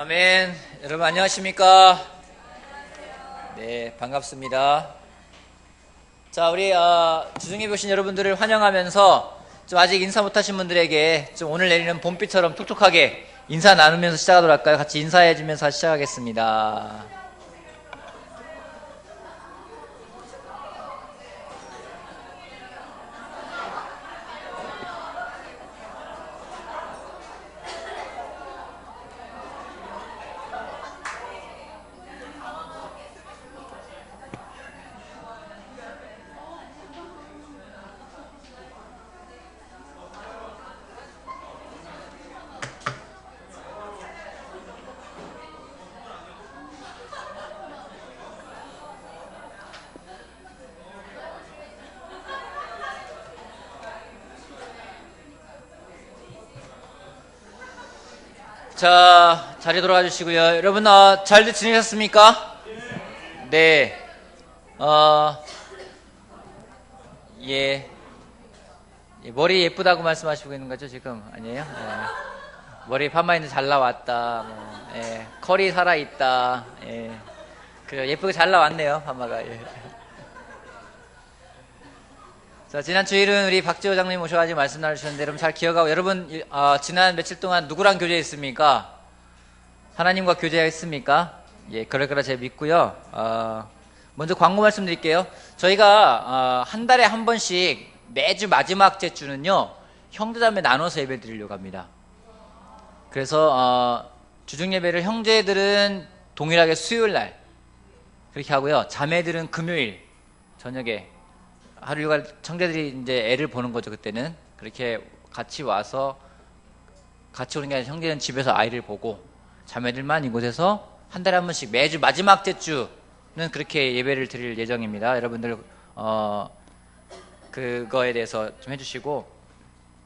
아멘. 여러분 안녕하십니까? 네, 반갑습니다. 자, 우리 주중에 오신 여러분들을 환영하면서 좀 아직 인사 못하신 분들에게 좀 오늘 내리는 봄비처럼 톡톡하게 인사 나누면서 시작하도록 할까요? 같이 인사해주면서 시작하겠습니다. 자, 자리 돌아가 주시고요. 여러분, 잘들 지내셨습니까? 네. 예. 머리 예쁘다고 말씀하시고 있는 거죠, 지금? 아니에요? 머리 파마인드 잘 나왔다, 컬이 살아있다, 그래요. 예쁘게 잘 나왔네요, 파마가. 예. 자, 지난 주일은 우리 박지호 장님 오셔가지고 말씀 나누셨는데, 여러분 잘 기억하고, 여러분, 지난 며칠 동안 누구랑 교제했습니까? 하나님과 교제했습니까? 예, 그럴 거라 제가 믿고요. 먼저 광고 말씀드릴게요. 저희가, 한 달에 한 번씩 매주 마지막 주는요, 형제자매 나눠서 예배 드리려고 합니다. 그래서, 주중 예배를 형제들은 동일하게 수요일 날, 그렇게 하고요. 자매들은 금요일 저녁에, 하루 일과 형제들이 이제 애를 보는 거죠, 그때는. 그렇게 같이 와서, 같이 오는 게 아니라 형제는 집에서 아이를 보고, 자매들만 이곳에서 한 달에 한 번씩 매주 마지막 주는 그렇게 예배를 드릴 예정입니다. 여러분들, 그거에 대해서 좀 해주시고,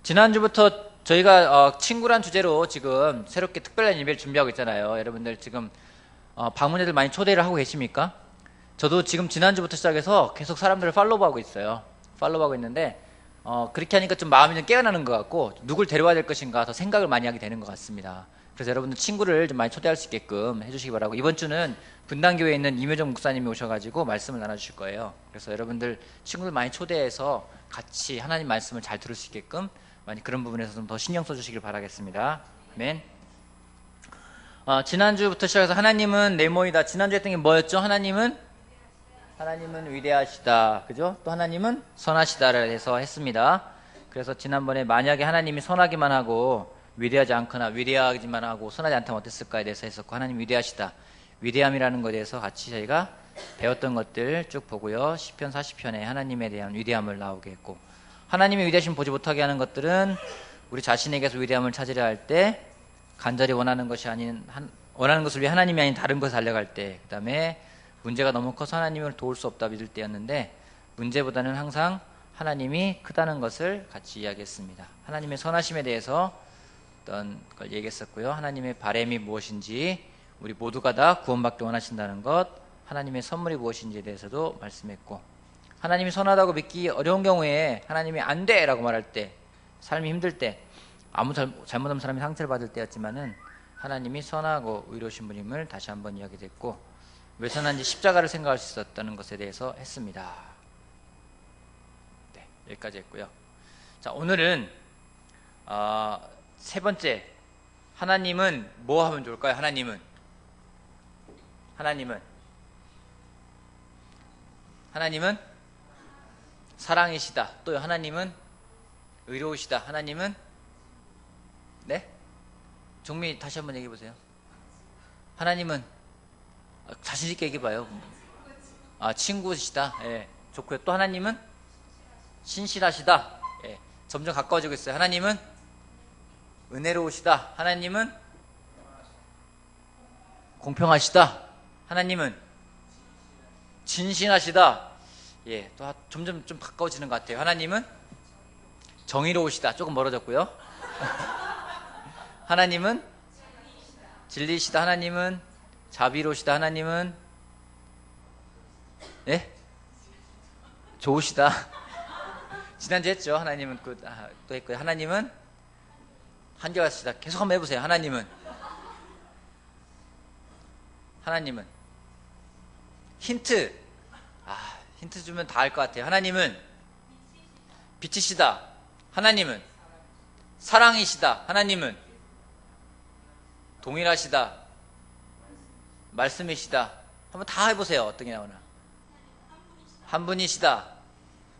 지난주부터 저희가, 친구란 주제로 지금 새롭게 특별한 예배를 준비하고 있잖아요. 여러분들 지금, 방문자들 많이 초대를 하고 계십니까? 저도 지금 지난주부터 시작해서 계속 사람들을 팔로우하고 있어요. 팔로우하고 있는데, 그렇게 하니까 좀 마음이 좀 깨어나는 것 같고, 누굴 데려와야 될 것인가 더 생각을 많이 하게 되는 것 같습니다. 그래서 여러분들 친구를 좀 많이 초대할 수 있게끔 해주시기 바라고, 이번 주는 분당교회에 있는 임효정 목사님이 오셔가지고 말씀을 나눠주실 거예요. 그래서 여러분들 친구들 많이 초대해서 같이 하나님 말씀을 잘 들을 수 있게끔 많이 그런 부분에서 좀 더 신경 써주시길 바라겠습니다. 아멘. 지난주부터 시작해서 하나님은 네모이다. 지난주에 했던 게 뭐였죠? 하나님은 위대하시다. 그죠? 또 하나님은 선하시다를 해서 했습니다. 그래서 지난번에 만약에 하나님이 선하기만 하고 위대하지 않거나 위대하기만 하고 선하지 않다면 어땠을까에 대해서 했었고, 하나님 위대하시다. 위대함이라는 것에 대해서 같이 저희가 배웠던 것들 쭉 보고요. 시편 40편에 하나님에 대한 위대함을 나오게 했고, 하나님의 위대하심 보지 못하게 하는 것들은 우리 자신에게서 위대함을 찾으려 할 때, 간절히 원하는 것을 위해 하나님이 아닌 다른 것을 달려갈 때, 그 다음에 문제가 너무 커서 하나님을 도울 수 없다 믿을 때였는데, 문제보다는 항상 하나님이 크다는 것을 같이 이야기했습니다. 하나님의 선하심에 대해서 어떤 걸 얘기했었고요. 하나님의 바람이 무엇인지, 우리 모두가 다 구원받기 원하신다는 것, 하나님의 선물이 무엇인지에 대해서도 말씀했고, 하나님이 선하다고 믿기 어려운 경우에 하나님이 안 돼! 라고 말할 때, 삶이 힘들 때, 아무 잘못한 사람이 상처를 받을 때였지만은 하나님이 선하고 의로우신 분임을 다시 한번 이야기했고, 왜 선한지 십자가를 생각할 수 있었다는 것에 대해서 했습니다. 네, 여기까지 했고요. 자, 오늘은 세 번째, 하나님은 뭐 하면 좋을까요? 하나님은 사랑이시다. 또 하나님은 의로우시다. 하나님은 네? 종미 다시 한번 얘기해 보세요. 하나님은 자신 있게 얘기해봐요. 친구시다. 예, 좋고요. 또 하나님은 신실하시다. 예, 점점 가까워지고 있어요. 하나님은 은혜로우시다. 하나님은 공평하시다. 하나님은 진실하시다. 예, 또 점점 좀 가까워지는 것 같아요. 하나님은 정의로우시다. 조금 멀어졌고요. 하나님은 진리시다. 하나님은 자비로우시다. 하나님은 네? 좋으시다. 지난주에 했죠. 하나님은 또 했고요. 하나님은 한결같으시다. 계속 한번 해보세요. 하나님은 하나님은 힌트. 힌트 주면 다 알 것 같아요. 하나님은 빛이시다. 하나님은 사랑이시다. 하나님은 동일하시다. 말씀이시다. 한번 다 해보세요. 어떤 게 나오나. 한 분이시다.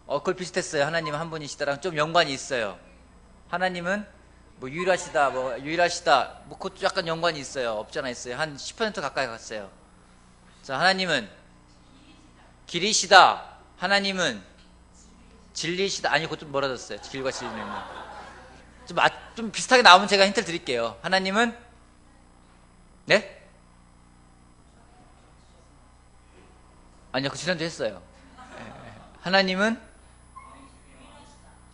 그걸 비슷했어요. 하나님은 한 분이시다랑 좀 연관이 있어요. 하나님은 뭐 유일하시다, 뭐 유일하시다, 뭐 그것도 약간 연관이 있어요. 없지 않아 있어요. 한 10% 가까이 갔어요. 자, 하나님은 길이시다. 하나님은 진리시다. 아니, 그것 좀 멀어졌어요. 길과 진리는. 좀 비슷하게 나오면 제가 힌트를 드릴게요. 하나님은 네? 아니요, 그 지난주에 했어요. 하나님은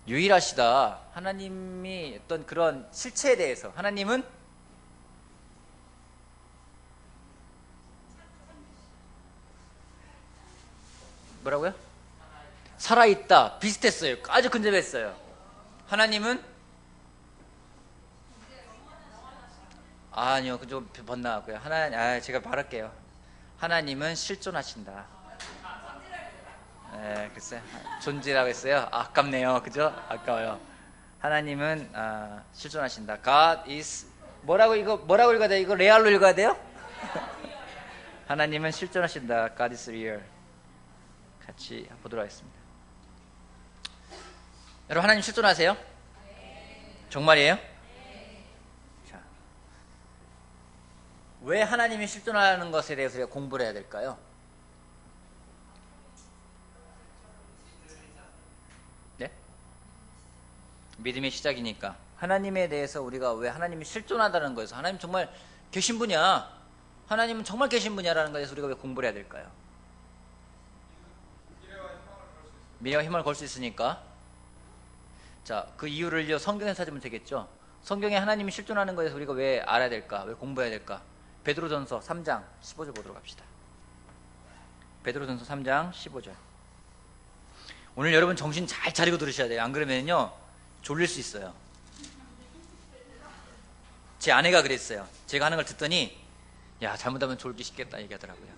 유일하시다. 하나님이 어떤 그런 실체에 대해서. 하나님은 뭐라고요? 살아있다. 비슷했어요. 아주 근접했어요. 하나님은 아니요, 좀 번나갔고요. 제가 말할게요. 하나님은 실존하신다. 글쎄요. 존재라고 했어요. 아깝네요. 그죠? 아까워요. 하나님은 실존하신다. God is 뭐라고 읽어야 돼요? 이거 레알로 읽어야 돼요? 하나님은 실존하신다. God is real. 같이 보도록 하겠습니다. 여러분, 하나님 실존하세요? 정말이에요? 자, 왜 하나님이 실존하는 것에 대해서 우리가 공부를 해야 될까요? 네? 믿음의 시작이니까. 하나님에 대해서 우리가 왜 하나님이 실존하다는 거에서 하나님 정말 계신 분이야, 하나님은 정말 계신 분이야라는 것에서 우리가 왜 공부를 해야 될까요? 미래와 희망을 걸 수 있으니까. 자, 그 이유를 성경에 찾으면 되겠죠. 성경에 하나님이 실존하는 것에서 우리가 왜 알아야 될까? 왜 공부해야 될까? 베드로전서 3장 15절 보도록 합시다. 베드로전서 3장 15절. 오늘 여러분 정신 잘 차리고 들으셔야 돼요. 안 그러면요 졸릴 수 있어요. 제 아내가 그랬어요. 제가 하는 걸 듣더니 야, 잘못하면 졸기 쉽겠다 얘기하더라고요.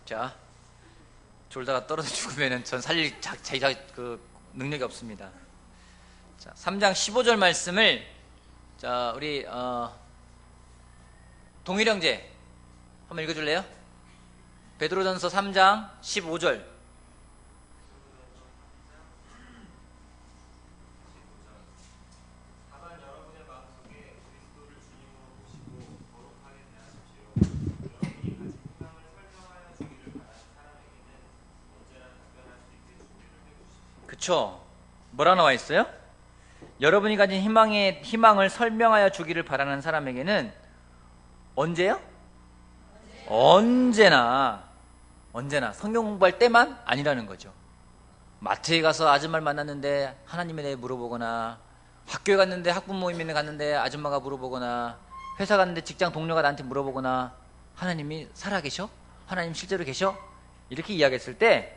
자, 졸다가 떨어져 죽으면 전 살릴 자기가 그 능력이 없습니다. 자, 3장 15절 말씀을 자, 우리 동일 형제 한번 읽어줄래요? 베드로전서 3장 15절. 그쵸? 뭐라 나와 있어요? 여러분이 가진 희망을 설명하여 주기를 바라는 사람에게는 언제요? 언제나 성경 공부할 때만 아니라는 거죠. 마트에 가서 아줌마를 만났는데 하나님에 대해 물어보거나, 학교에 갔는데 학부모님에 갔는데 아줌마가 물어보거나, 회사 갔는데 직장 동료가 나한테 물어보거나, 하나님이 살아계셔? 하나님 실제로 계셔? 이렇게 이야기했을 때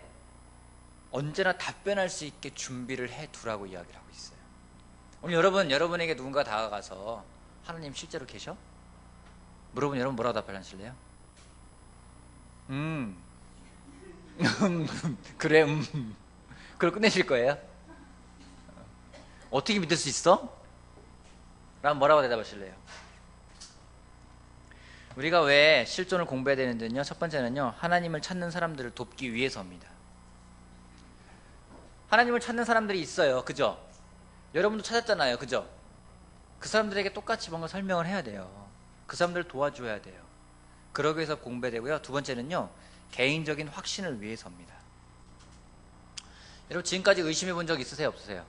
언제나 답변할 수 있게 준비를 해두라고 이야기를 하고 있어요. 오늘 여러분에게 누군가 다가가서 하나님 실제로 계셔? 물어보면 여러분 뭐라고 답변하실래요? 그래, 그걸 끝내실 거예요? 어떻게 믿을 수 있어? 라면 뭐라고 대답하실래요? 우리가 왜 실존을 공부해야 되는지는요, 첫 번째는요, 하나님을 찾는 사람들을 돕기 위해서입니다. 하나님을 찾는 사람들이 있어요. 그죠? 여러분도 찾았잖아요. 그죠? 그 사람들에게 똑같이 뭔가 설명을 해야 돼요. 그 사람들을 도와줘야 돼요. 그러기 위해서 공부해야 되고요. 두 번째는요, 개인적인 확신을 위해서입니다. 여러분, 지금까지 의심해 본 적 있으세요? 없으세요?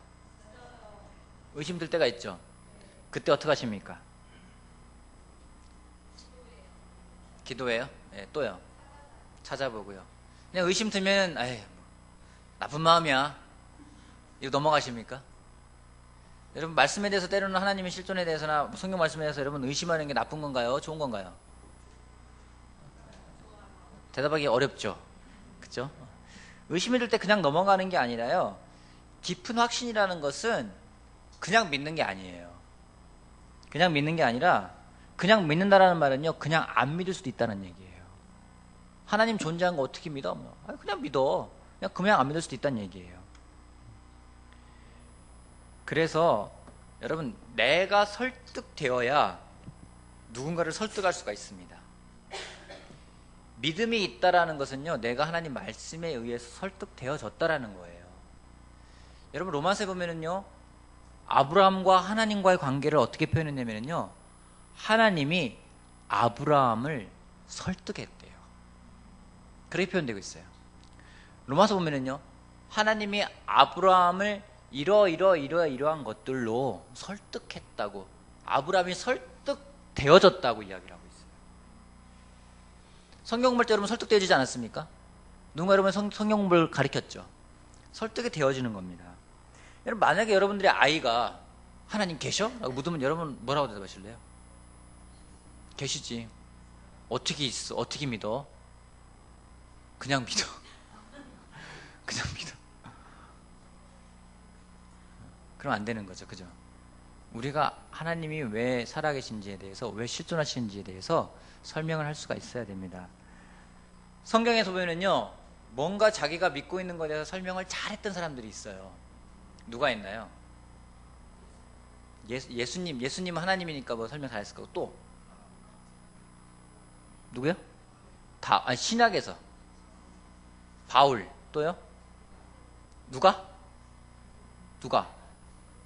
의심될 때가 있죠? 그때 어떻게 하십니까? 기도해요? 네, 또요? 찾아보고요. 그냥 의심 들면 나쁜 마음이야, 이거 넘어가십니까? 여러분, 말씀에 대해서, 때로는 하나님의 실존에 대해서나 성경 말씀에 대해서 여러분 의심하는 게 나쁜 건가요? 좋은 건가요? 대답하기 어렵죠? 그죠? 의심이 들 때 그냥 넘어가는 게 아니라요, 깊은 확신이라는 것은 그냥 믿는 게 아니에요. 그냥 믿는 게 아니라 그냥 믿는다라는 말은요, 그냥 안 믿을 수도 있다는 얘기예요. 하나님 존재한 거 어떻게 믿어? 그냥 믿어. 그냥 안 믿을 수도 있다는 얘기예요. 그래서 여러분, 내가 설득되어야 누군가를 설득할 수가 있습니다. 믿음이 있다라는 것은요, 내가 하나님 말씀에 의해서 설득되어졌다라는 거예요. 여러분, 로마서에 보면은요, 아브라함과 하나님과의 관계를 어떻게 표현했냐면요, 하나님이 아브라함을 설득했대요. 그렇게 표현되고 있어요. 로마서 보면은요, 하나님이 아브라함을 이러한 것들로 설득했다고, 아브라함이 설득되어졌다고 이야기를 하고 있어요. 성경 공부할 때 여러분 설득되어지지 않았습니까? 누군가 여러분 성경 공부를 가르쳤죠. 설득이 되어지는 겁니다. 여러분, 만약에 여러분들의 아이가 하나님 계셔? 라고 묻으면 여러분 뭐라고 대답하실래요? 계시지. 어떻게 있어? 어떻게 믿어? 그냥 믿어. 그냥 믿어. 그럼 안 되는 거죠. 그죠? 우리가 하나님이 왜 살아계신지에 대해서, 왜 실존하시는지에 대해서 설명을 할 수가 있어야 됩니다. 성경에서 보면은요, 뭔가 자기가 믿고 있는 것에 대해서 설명을 잘했던 사람들이 있어요. 누가 있나요? 예수님 하나님이니까 뭐 설명 잘했을 거고, 또 누구요? 신약에서 바울, 또요? 누가?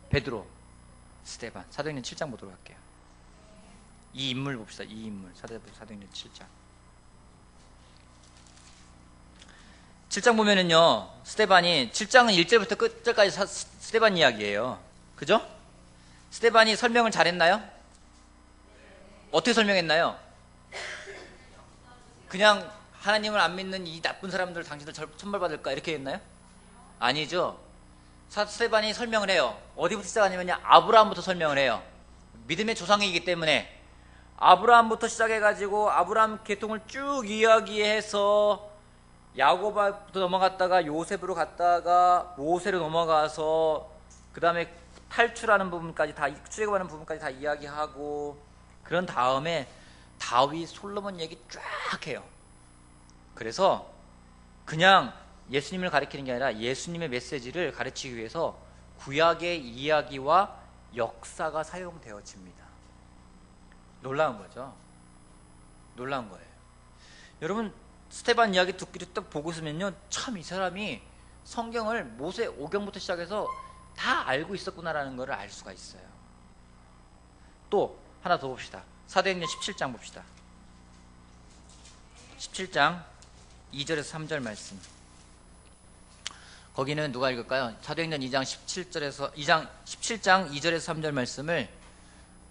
베드로, 스데반. 사도행전 7장 보도록 할게요. 이 인물 봅시다. 이 인물. 사도행전 7장. 7장 보면은요, 스데반이, 7장은 1절부터 끝절까지 스데반 이야기예요. 그죠? 스데반이 설명을 잘했나요? 어떻게 설명했나요? 그냥 하나님을 안 믿는 이 나쁜 사람들 당신들 천벌받을까 이렇게 했나요? 아니죠. 스데반이 설명을 해요. 어디부터 시작하냐면요, 아브라함부터 설명을 해요. 믿음의 조상이기 때문에 아브라함부터 시작해가지고 아브라함 계통을 쭉 이야기해서 야곱부터 넘어갔다가 요셉으로 갔다가 모세로 넘어가서 그 다음에 탈출하는 부분까지 다, 출애굽하는 부분까지 다 이야기하고, 그런 다음에 다윗, 솔로몬 얘기 쫙 해요. 그래서 그냥 예수님을 가리키는 게 아니라 예수님의 메시지를 가르치기 위해서 구약의 이야기와 역사가 사용되어집니다. 놀라운 거죠. 놀라운 거예요. 여러분, 스데반 이야기 듣기를 딱 보고 있으면요, 참 이 사람이 성경을 모세 5경부터 시작해서 다 알고 있었구나라는 것을 알 수가 있어요. 또 하나 더 봅시다. 사도행전 17장 봅시다. 17장 2절에서 3절 말씀. 거기는 누가 읽을까요? 사도행전 2장 17장 2절에서 3절 말씀을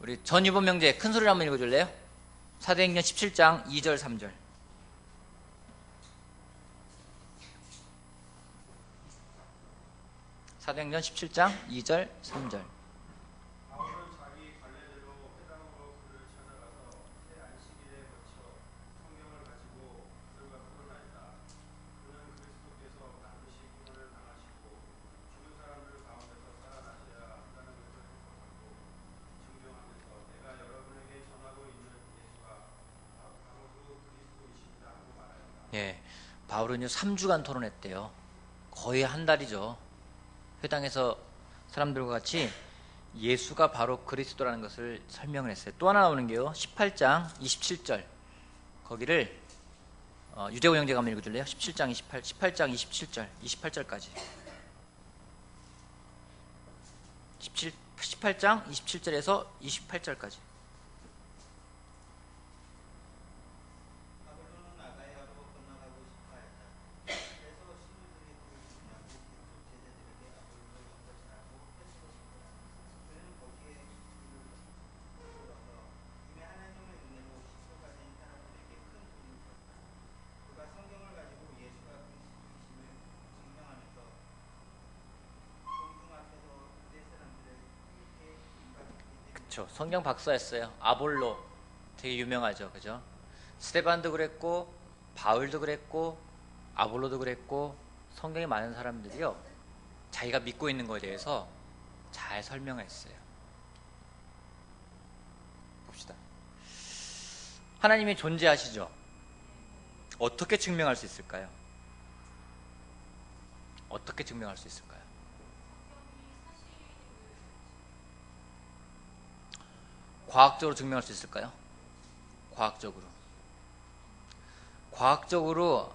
우리 전유범 형제 큰 소리로 한번 읽어줄래요? 사도행전 17장 2절 3절. 사도행전 17장 2절 3절. 바울은 자기 관례대로 회당으로 그를 찾아가서 새 안식일에 거쳐 성경을 가지고 그들과 토론하였다. 그는 그리스도께서 반드시 고난을 당하시고 죽은 사람들 가운데서 살아나셔야 한다는 것을 선포하고 증명하면서 내가 여러분에게 전하고 있는 예수가 바로도 그리스도이십니다 하고 말하였다. 예, 바울은요 3주간 토론했대요. 거의 한 달이죠. 회당에서 사람들과 같이 예수가 바로 그리스도라는 것을 설명을 했어요. 또 하나 나오는 게요, 18장 27절. 거기를 유대호 형제가 한번 읽어줄래요? 18장 27절 28절까지. 18장 27절에서 28절까지. 그렇죠. 성경 박사였어요. 아볼로 되게 유명하죠. 그죠? 스데반도 그랬고 바울도 그랬고 아볼로도 그랬고, 성경에 많은 사람들이요 자기가 믿고 있는 것에 대해서 잘 설명했어요. 봅시다. 하나님이 존재하시죠? 어떻게 증명할 수 있을까요? 어떻게 증명할 수 있을까요? 과학적으로 증명할 수 있을까요? 과학적으로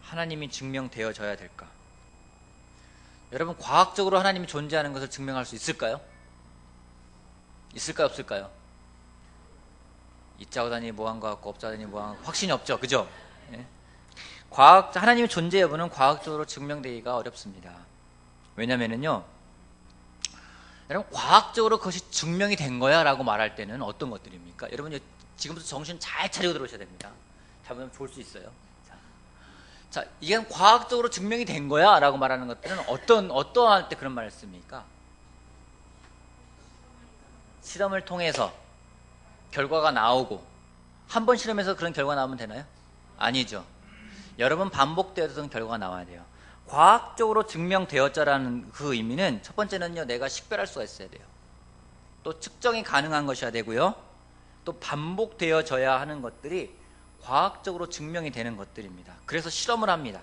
하나님이 증명되어져야 될까? 여러분, 과학적으로 하나님이 존재하는 것을 증명할 수 있을까요? 있을까요, 없을까요? 있자고 다니 뭐한 것 같고 없자고 다니 뭐한 확신이 없죠, 그죠? 예? 하나님의 존재 여부는 과학적으로 증명되기가 어렵습니다. 왜냐면은요, 여러분, 과학적으로 그것이 증명이 된 거야 라고 말할 때는 어떤 것들입니까? 여러분, 지금부터 정신 잘 차리고 들어오셔야 됩니다. 잘못하면 좋을 수 있어요. 자, 이게 과학적으로 증명이 된 거야 라고 말하는 것들은 어떠할 때 그런 말을 씁니까? 실험을 통해서 결과가 나오고, 한 번 실험해서 그런 결과 나오면 되나요? 아니죠. 여러 번 반복되어서 결과가 나와야 돼요. 과학적으로 증명되었자라는 그 의미는 첫 번째는요, 내가 식별할 수가 있어야 돼요. 또 측정이 가능한 것이어야 되고요, 또 반복되어져야 하는 것들이 과학적으로 증명이 되는 것들입니다. 그래서 실험을 합니다.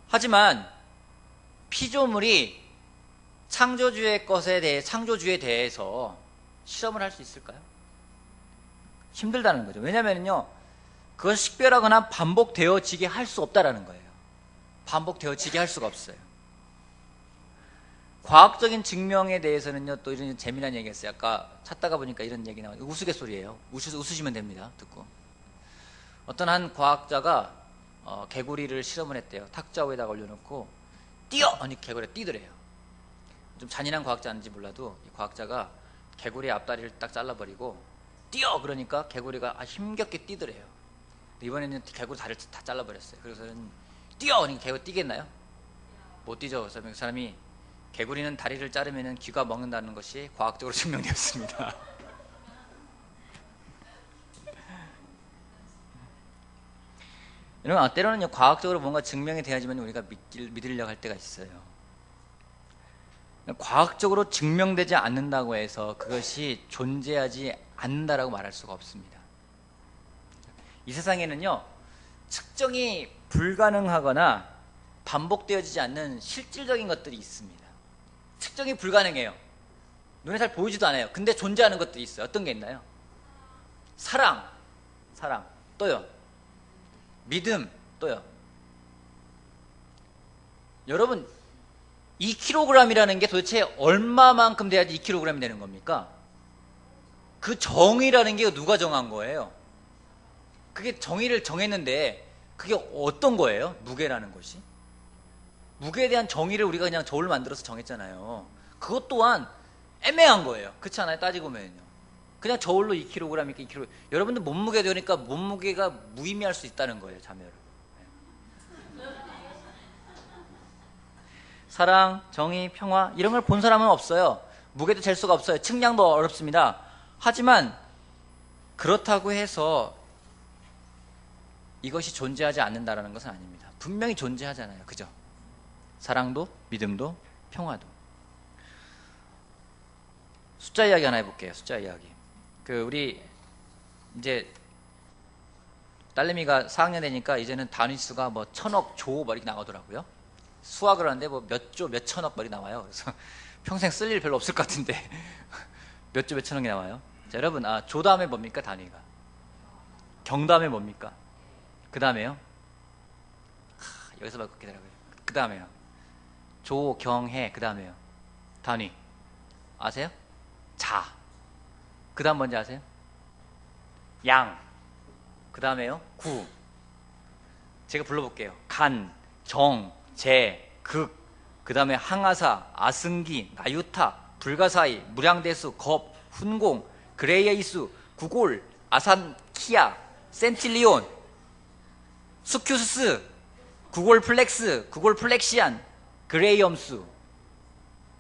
하지만 피조물이 창조주에 대해서 실험을 할 수 있을까요? 힘들다는 거죠. 왜냐면요, 그걸 식별하거나 반복되어지게 할 수 없다라는 거예요. 반복되어지게 할 수가 없어요. 과학적인 증명에 대해서는요, 또 이런 재미난 얘기가 있어요. 아까 찾다가 보니까 이런 얘기 나와요. 우스갯소리예요. 웃으시면 됩니다. 듣고. 어떤 한 과학자가 개구리를 실험을 했대요. 탁자 위에다가 올려놓고 뛰어! 아니 개구리가 뛰더래요. 좀 잔인한 과학자인지 몰라도 이 과학자가 개구리의 앞다리를 딱 잘라버리고 뛰어! 그러니까 개구리가 힘겹게 뛰더래요. 이번에는 개구리 다리를 다 잘라버렸어요. 그래서는 뛰어! 그러니까 개구리 뛰겠나요? 못 뛰죠. 그래서 그 사람이 개구리는 다리를 자르면 귀가 먹는다는 것이 과학적으로 증명되었습니다. 여러분, 때로는 과학적으로 뭔가 증명이 돼야지만 우리가 믿으려고 할 때가 있어요. 과학적으로 증명되지 않는다고 해서 그것이 존재하지 않는다라고 말할 수가 없습니다. 이 세상에는요, 측정이 불가능하거나 반복되어지지 않는 실질적인 것들이 있습니다. 측정이 불가능해요. 눈에 잘 보이지도 않아요. 근데 존재하는 것들이 있어요. 어떤 게 있나요? 사랑, 또요. 믿음, 또요. 여러분, 2kg이라는 게 도대체 얼마만큼 돼야지 2kg이 되는 겁니까? 그 정의라는 게 누가 정한 거예요? 그게 정의를 정했는데 그게 어떤 거예요? 무게라는 것이? 무게에 대한 정의를 우리가 그냥 저울로 만들어서 정했잖아요. 그것 또한 애매한 거예요. 그렇지 않아요? 따지고 보면요. 그냥 저울로 2kg, 2kg. 여러분들 몸무게 되니까 몸무게가 무의미할 수 있다는 거예요, 자매로. 사랑, 정의, 평화 이런 걸 본 사람은 없어요. 무게도 잴 수가 없어요. 측량도 어렵습니다. 하지만 그렇다고 해서 이것이 존재하지 않는다는 것은 아닙니다. 분명히 존재하잖아요. 그죠? 사랑도, 믿음도, 평화도. 숫자 이야기 하나 해볼게요. 숫자 이야기. 우리 이제 딸내미가 4학년 되니까 이제는 단위 수가 뭐 1000억, 조 이렇게 나오더라고요. 수학을 하는데 뭐 몇 조, 몇 천억 말이 나와요. 그래서 평생 쓸 일 별로 없을 것 같은데 몇 조, 몇 천억이 나와요. 자, 여러분, 조 다음에 뭡니까? 단위가. 경 다음에 뭡니까? 그 다음에요. 여기서 막 기다려요. 그 다음에요. 조, 경, 해. 그 다음에요. 단위. 아세요? 자. 그 다음 뭔지 아세요? 양. 그 다음에요. 구. 제가 불러볼게요. 간, 정, 재, 극. 그 다음에 항아사, 아승기, 나유타, 불가사의, 무량대수, 겁, 훈공, 그레이에이수, 구골, 아산키아, 센틸리온, 수큐스스, 구골플렉스, 구골플렉시안, 그레이엄수.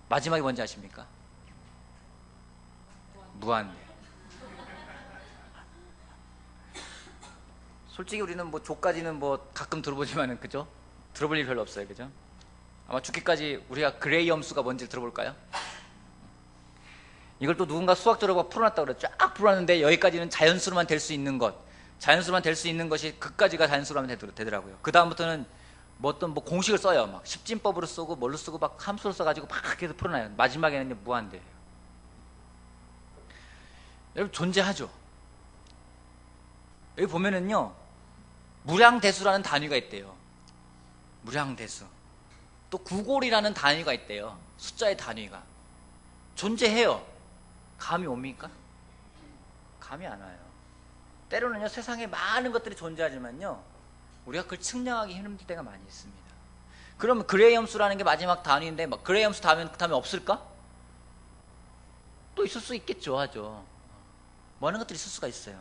마지막이 뭔지 아십니까? 무한. 솔직히 우리는 뭐 조까지는 뭐 가끔 들어보지만은, 그죠? 들어볼 일 별로 없어요. 그죠? 아마 죽기까지 우리가 그레이엄수가 뭔지 들어볼까요? 이걸 또 누군가 수학적으로 막 풀어놨다고 그래. 쫙 풀어놨는데 여기까지는 자연수로만 될 수 있는 것, 자연수로만 될 수 있는 것이 그까지가 자연수로 하면 되더라고요. 그 다음부터는 뭐 어떤 뭐 공식을 써요. 막 십진법으로 쓰고 뭘로 쓰고 막 함수를 써가지고 막 계속 풀어놔요. 마지막에는 이제 무한대예요. 여러분 존재하죠. 여기 보면은요, 무량대수라는 단위가 있대요. 무량대수. 또 구골이라는 단위가 있대요. 숫자의 단위가. 존재해요. 감이 옵니까? 감이 안 와요. 때로는요, 세상에 많은 것들이 존재하지만요, 우리가 그걸 측량하기 힘들 때가 많이 있습니다. 그러면 그레이 함수라는 게 마지막 단위인데, 막 그레이 함수 다음에 없을까? 또 있을 수 있겠죠, 하죠. 많은 것들이 있을 수가 있어요.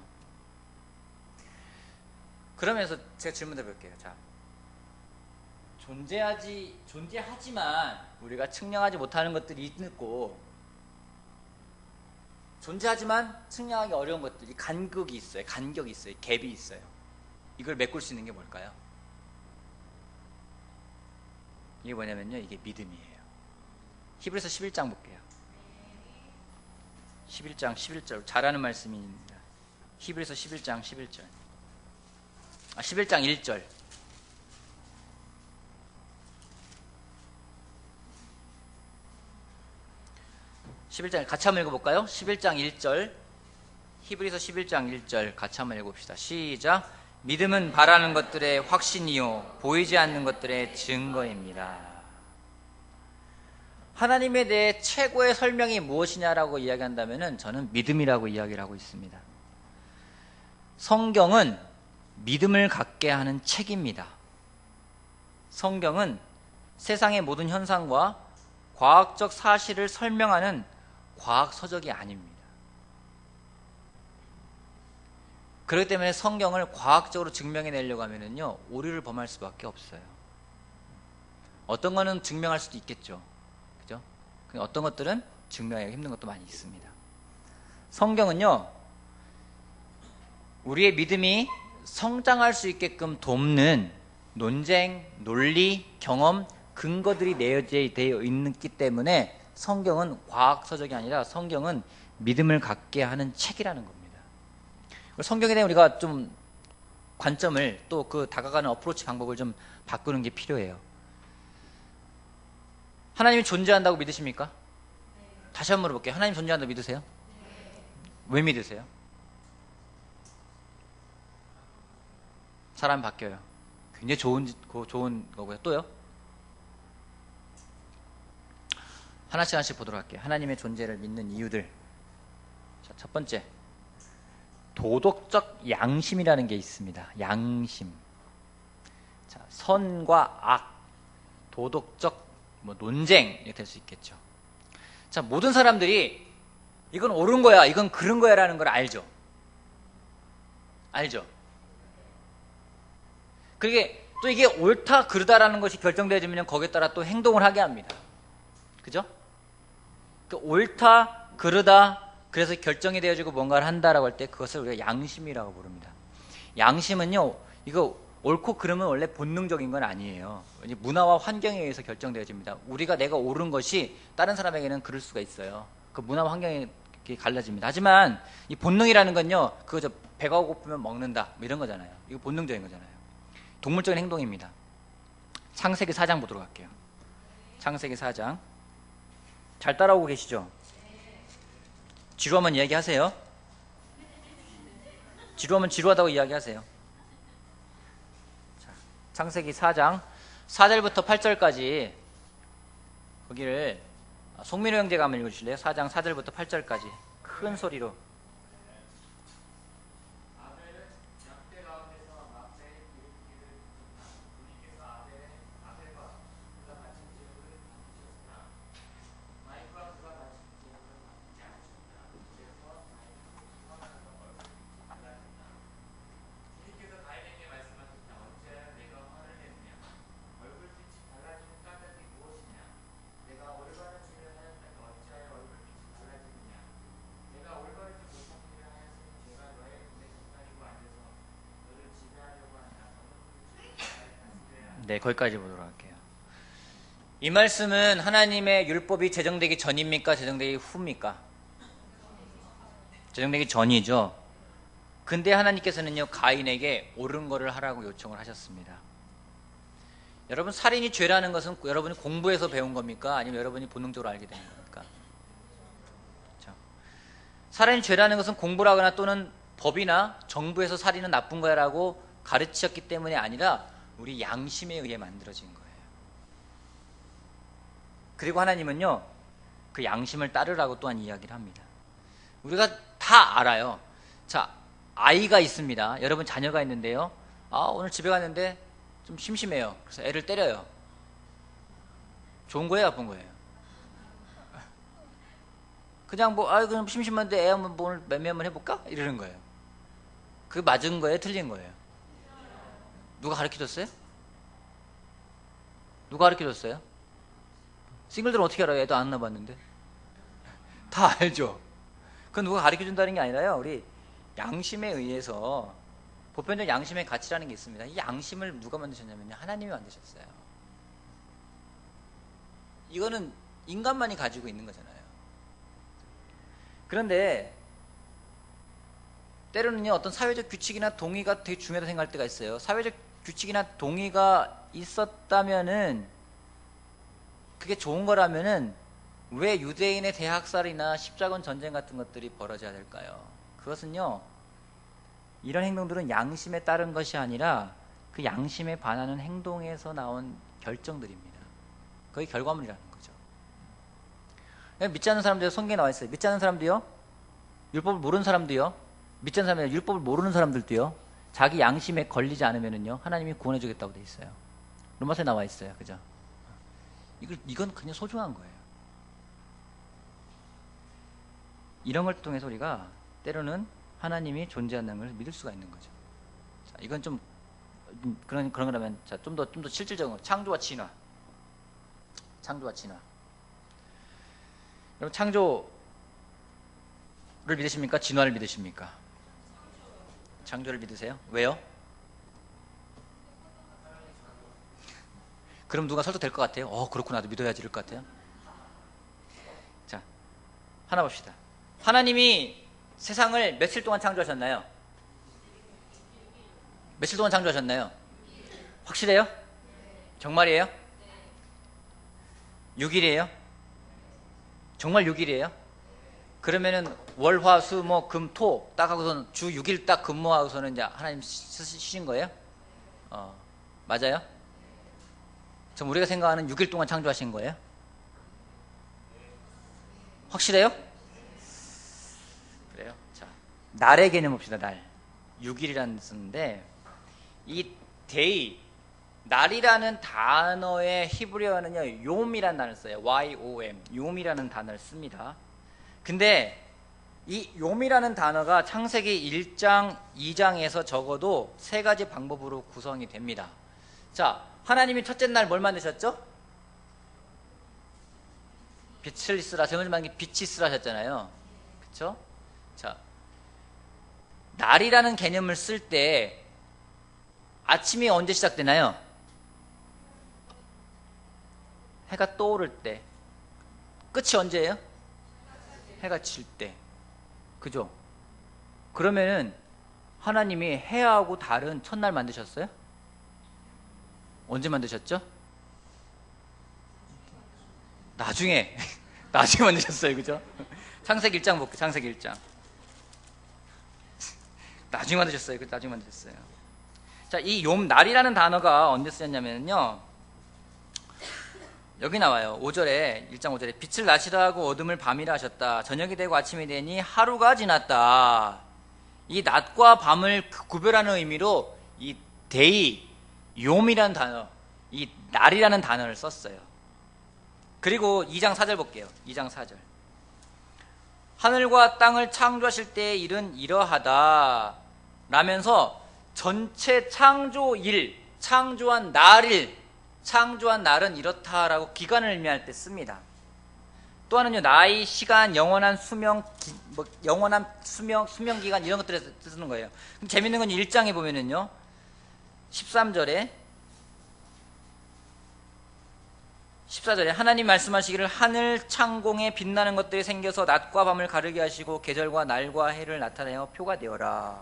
그러면서 제가 질문 드려볼게요. 자, 존재하지만 우리가 측량하지 못하는 것들이 있고, 존재하지만 측량하기 어려운 것들이 간격이 있어요. 갭이 있어요. 이걸 메꿀 수 있는 게 뭘까요? 이게 뭐냐면요, 이게 믿음이에요. 히브리서 11장 볼게요. 11장 11절 잘하는 말씀입니다. 히브리서 11장 11절. 11장 1절. 11장 같이 한번 읽어볼까요? 11장 1절. 히브리서 11장 1절 같이 한번 읽어봅시다. 시작. 믿음은 바라는 것들의 확신이요 보이지 않는 것들의 증거입니다. 하나님에 대해 최고의 설명이 무엇이냐라고 이야기한다면 저는 믿음이라고 이야기를 하고 있습니다. 성경은 믿음을 갖게 하는 책입니다. 성경은 세상의 모든 현상과 과학적 사실을 설명하는 과학서적이 아닙니다. 그렇기 때문에 성경을 과학적으로 증명해내려고 하면요, 오류를 범할 수밖에 없어요. 어떤 거는 증명할 수도 있겠죠. 그죠? 어떤 것들은 증명하기 힘든 것도 많이 있습니다. 성경은요, 우리의 믿음이 성장할 수 있게끔 돕는 논쟁, 논리, 경험, 근거들이 내재되어 있기 때문에 성경은 과학서적이 아니라 성경은 믿음을 갖게 하는 책이라는 겁니다. 성경에 대한 우리가 좀 관점을 또 그 다가가는 어프로치 방법을 좀 바꾸는 게 필요해요. 하나님이 존재한다고 믿으십니까? 다시 한번 물어볼게요. 하나님 존재한다고 믿으세요? 왜 믿으세요? 사람이 바뀌어요. 굉장히 좋은 거고요. 또요? 하나씩 보도록 할게요. 하나님의 존재를 믿는 이유들. 자, 첫 번째, 도덕적 양심이라는 게 있습니다. 양심. 자, 선과 악, 도덕적 논쟁 이렇게 될 수 있겠죠. 자, 모든 사람들이 이건 옳은 거야, 이건 그른 거야라는 걸 알죠. 알죠. 그게 또 이게 옳다 그르다라는 것이 결정되어지면 거기에 따라 또 행동을 하게 합니다. 그죠? 옳다 그르다 그래서 결정이 되어지고 뭔가를 한다라고 할 때 그것을 우리가 양심이라고 부릅니다. 양심은요, 이거 옳고 그름은 원래 본능적인 건 아니에요. 문화와 환경에 의해서 결정되어집니다. 내가 옳은 것이 다른 사람에게는 그럴 수가 있어요. 그 문화와 환경에 갈라집니다. 하지만 이 본능이라는 건요, 그거 배가 고프면 먹는다 뭐 이런 거잖아요. 이거 본능적인 거잖아요. 동물적인 행동입니다. 창세기 4장 보도록 할게요. 창세기 4장. 잘 따라오고 계시죠? 지루하면 이야기하세요. 지루하면 지루하다고 이야기하세요. 자, 창세기 4장 4절부터 8절까지 거기를 송민호 형제가 한번 읽어주실래요? 4장 4절부터 8절까지 큰 소리로. 네, 거기까지 보도록 할게요. 이 말씀은 하나님의 율법이 제정되기 전입니까? 제정되기 후입니까? 제정되기 전이죠. 근데 하나님께서는요, 가인에게 옳은 거를 하라고 요청을 하셨습니다. 여러분, 살인이 죄라는 것은 여러분이 공부해서 배운 겁니까? 아니면 여러분이 본능적으로 알게 되는 겁니까? 그렇죠? 살인이 죄라는 것은 공부를 하거나 또는 법이나 정부에서 살인은 나쁜 거야라고 가르치셨기 때문이 아니라 우리 양심에 의해 만들어진 거예요. 그리고 하나님은요, 그 양심을 따르라고 또한 이야기를 합니다. 우리가 다 알아요. 자, 아이가 있습니다. 여러분 자녀가 있는데요. 오늘 집에 갔는데 좀 심심해요. 그래서 애를 때려요. 좋은 거예요, 나쁜 거예요? 그냥 그럼 심심한데 애 한번 오늘 매매 한번 해볼까? 이러는 거예요. 그게 맞은 거예요, 틀린 거예요? 누가 가르쳐줬어요? 누가 가르쳐줬어요? 싱글들은 어떻게 알아요? 애도 안 낳아봤는데. 다 알죠? 그건 누가 가르쳐준다는 게 아니라요, 우리 양심에 의해서, 보편적 양심의 가치라는 게 있습니다. 이 양심을 누가 만드셨냐면요, 하나님이 만드셨어요. 이거는 인간만이 가지고 있는 거잖아요. 그런데 때로는요, 어떤 사회적 규칙이나 동의가 되게 중요하다고 생각할 때가 있어요. 사회적 규칙이나 동의가 있었다면은, 그게 좋은 거라면은 왜 유대인의 대학살이나 십자군 전쟁 같은 것들이 벌어져야 될까요? 그것은요, 이런 행동들은 양심에 따른 것이 아니라 그 양심에 반하는 행동에서 나온 결정들입니다. 그게 결과물이라는 거죠. 믿지 않는 사람들, 성경에 나와 있어요. 믿지 않는 사람도요, 율법을 모르는 사람도요, 믿지 않는 사람이 율법을 모르는 사람들도요, 자기 양심에 걸리지 않으면은요, 하나님이 구원해 주겠다고 돼 있어요. 로마서에 나와 있어요. 그죠? 이건 그냥 소중한 거예요. 이런 걸 통해서 우리가 때로는 하나님이 존재한다는 걸 믿을 수가 있는 거죠. 자, 이건 좀 그런 거라면, 자, 좀 더 실질적으로 창조와 진화. 창조와 진화. 여러분, 창조를 믿으십니까? 진화를 믿으십니까? 창조를 믿으세요? 왜요? 그럼 누가 설득될 것 같아요? 그렇구나, 나도 믿어야지 이럴 것 같아요? 자, 하나 봅시다. 하나님이 세상을 며칠 동안 창조하셨나요? 며칠 동안 창조하셨나요? 확실해요? 정말이에요? 6일이에요? 정말 6일이에요? 그러면은 월, 화, 수, 목, 금, 토 딱 하고서는 주 6일 딱 근무하고서는 이제 하나님 쉬신 거예요? 맞아요? 지금 우리가 생각하는 6일 동안 창조하신 거예요? 확실해요? 그래요? 자, 날의 개념 봅시다. 날. 6일이라는 뜻인데, 이 데이, 날이라는 단어의 히브리어는요, 요음이라는 단어를 써요. YOM, 요음이라는 단어를 씁니다. 근데 이 요음이라는 단어가 창세기 1장, 2장에서 적어도 3가지 방법으로 구성이 됩니다. 자, 하나님이 첫째 날 뭘 만드셨죠? 빛을 있으라, 정을 만든 게 빛이 있으라 하셨잖아요. 그쵸? 자, 날이라는 개념을 쓸 때 아침이 언제 시작되나요? 해가 떠오를 때. 끝이 언제예요? 해가 질 때. 그죠? 그러면은 하나님이 해하고 달은 첫날 만드셨어요? 언제 만드셨죠? 나중에 만드셨어요. 그죠? 창세기 1장 볼게요. 창세기 1장. 나중에 만드셨어요. 나중에 만드셨어요. 자, 이 날이라는 단어가 언제 쓰였냐면요, 여기 나와요. 5절에, 1장 5절에 빛을 낮이라 하고 어둠을 밤이라 하셨다. 저녁이 되고 아침이 되니 하루가 지났다. 이 낮과 밤을 구별하는 의미로 이 데이, 욤이라는 단어, 이 날이라는 단어를 썼어요. 그리고 2장 4절 볼게요. 2장 4절. 하늘과 땅을 창조하실 때의 일은 이러하다 라면서 전체 창조일, 창조한 날은 이렇다라고 기간을 의미할 때 씁니다. 또 하나는요, 나이, 시간, 영원한 수명, 수명 기간 이런 것들에서 쓰는 거예요. 그럼 재밌는 건 1장에 보면은요, 13절에 14절에 하나님 말씀하시기를 하늘 창공에 빛나는 것들이 생겨서 낮과 밤을 가르게 하시고 계절과 날과 해를 나타내어 표가 되어라.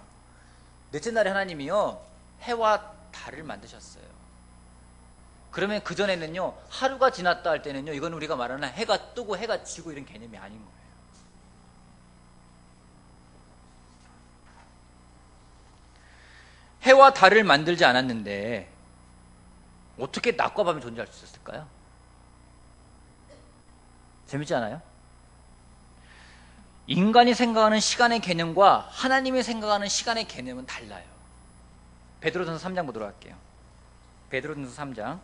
넷째 날에 하나님이요 해와 달을 만드셨어요. 그러면 그전에는요 하루가 지났다 할 때는요 이건 우리가 말하는 해가 뜨고 해가 지고 이런 개념이 아닌 거예요. 해와 달을 만들지 않았는데 어떻게 낮과 밤이 존재할 수 있었을까요? 재밌지 않아요? 인간이 생각하는 시간의 개념과 하나님이 생각하는 시간의 개념은 달라요. 베드로전서 3장 보도록 할게요. 베드로전서 3장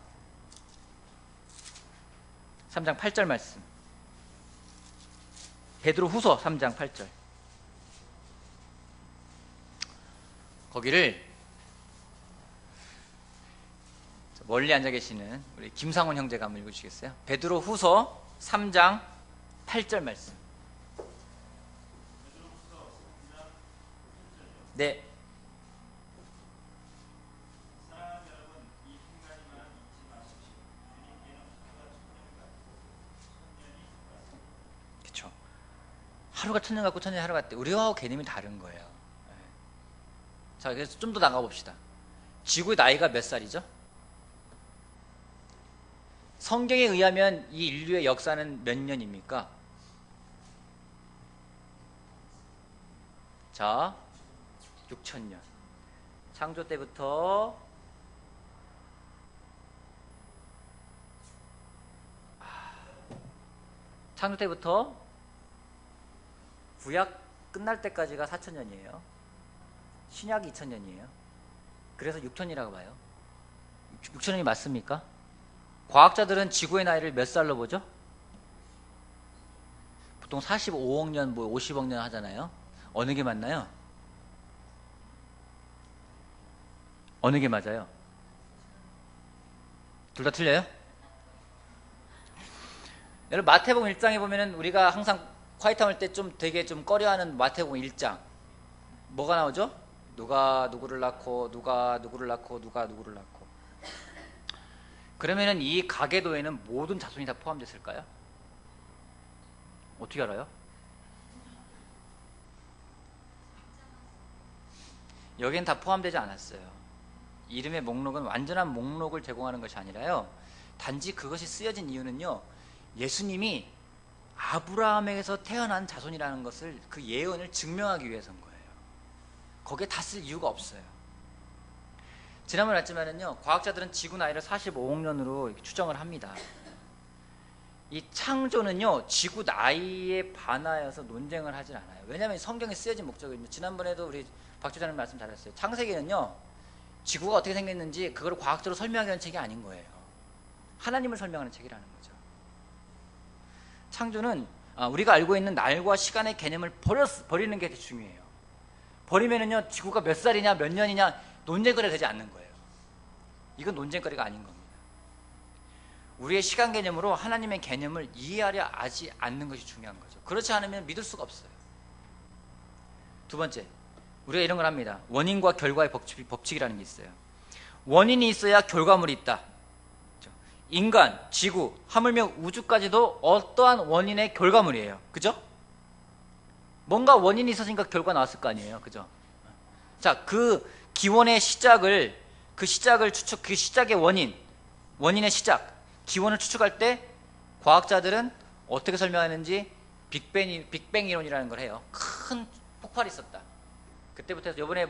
8절 말씀. 베드로후서 3장 8절. 거기를 멀리 앉아 계시는 우리 김상훈 형제가 한번 읽어주시겠어요? 베드로후서 3장 8절 말씀. 네. 그렇죠. 하루가 천년 같고 천년이 하루 같대. 우리와 개념이 다른 거예요. 자, 그래서 좀 더 나가봅시다. 지구의 나이가 몇 살이죠? 성경에 의하면 이 인류의 역사는 몇 년입니까? 자, 6,000년. 창조 때부터 구약 끝날 때까지가 4,000년이에요. 신약이 2,000년이에요. 그래서 6,000이라고 봐요. 6,000년이 맞습니까? 과학자들은 지구의 나이를 몇 살로 보죠? 보통 45억 년, 50억 년 하잖아요. 어느 게 맞나요? 어느 게 맞아요? 둘 다 틀려요? 여러분 마태복음 1장에 보면은 우리가 항상 콰이트함 할 때 좀 되게 좀 꺼려하는 마태복음 1장 뭐가 나오죠? 누가 누구를 낳고 누가 누구를 낳고 누가 누구를 낳고. 그러면은 이 가계도에는 모든 자손이 다 포함됐을까요? 어떻게 알아요? 여기엔 다 포함되지 않았어요. 이름의 목록은 완전한 목록을 제공하는 것이 아니라요. 단지 그것이 쓰여진 이유는요. 예수님이 아브라함에게서 태어난 자손이라는 것을 그 예언을 증명하기 위해서인 거예요. 거기에 다 쓸 이유가 없어요. 지난번에 했지만은요, 과학자들은 지구 나이를 45억 년으로 추정을 합니다. 이 창조는요, 지구 나이에 반하여서 논쟁을 하질 않아요. 왜냐하면 성경에 쓰여진 목적입니다. 지난번에도 우리 박주자님 말씀 잘했어요. 창세기는요, 지구가 어떻게 생겼는지 그걸 과학적으로 설명하기 위한 책이 아닌 거예요. 하나님을 설명하는 책이라는 거죠. 창조는 우리가 알고 있는 날과 시간의 개념을 버리는 게 중요해요. 버리면은요, 지구가 몇 살이냐, 몇 년이냐 논쟁거리가 되지 않는 거예요. 이건 논쟁거리가 아닌 겁니다. 우리의 시간 개념으로 하나님의 개념을 이해하려 하지 않는 것이 중요한 거죠. 그렇지 않으면 믿을 수가 없어요. 두 번째, 우리가 이런 걸 합니다. 원인과 결과의 법칙이라는 게 있어요. 원인이 있어야 결과물이 있다. 인간, 지구, 하물며 우주까지도 어떠한 원인의 결과물이에요. 그죠? 뭔가 원인이 있었으니까 결과 나왔을 거 아니에요. 그죠? 자, 그 기원의 시작을, 그 시작의 원인의 시작, 기원을 추측할 때 과학자들은 어떻게 설명하는지 빅뱅 이론이라는 걸 해요. 큰 폭발이 있었다. 그때부터 해서 요번에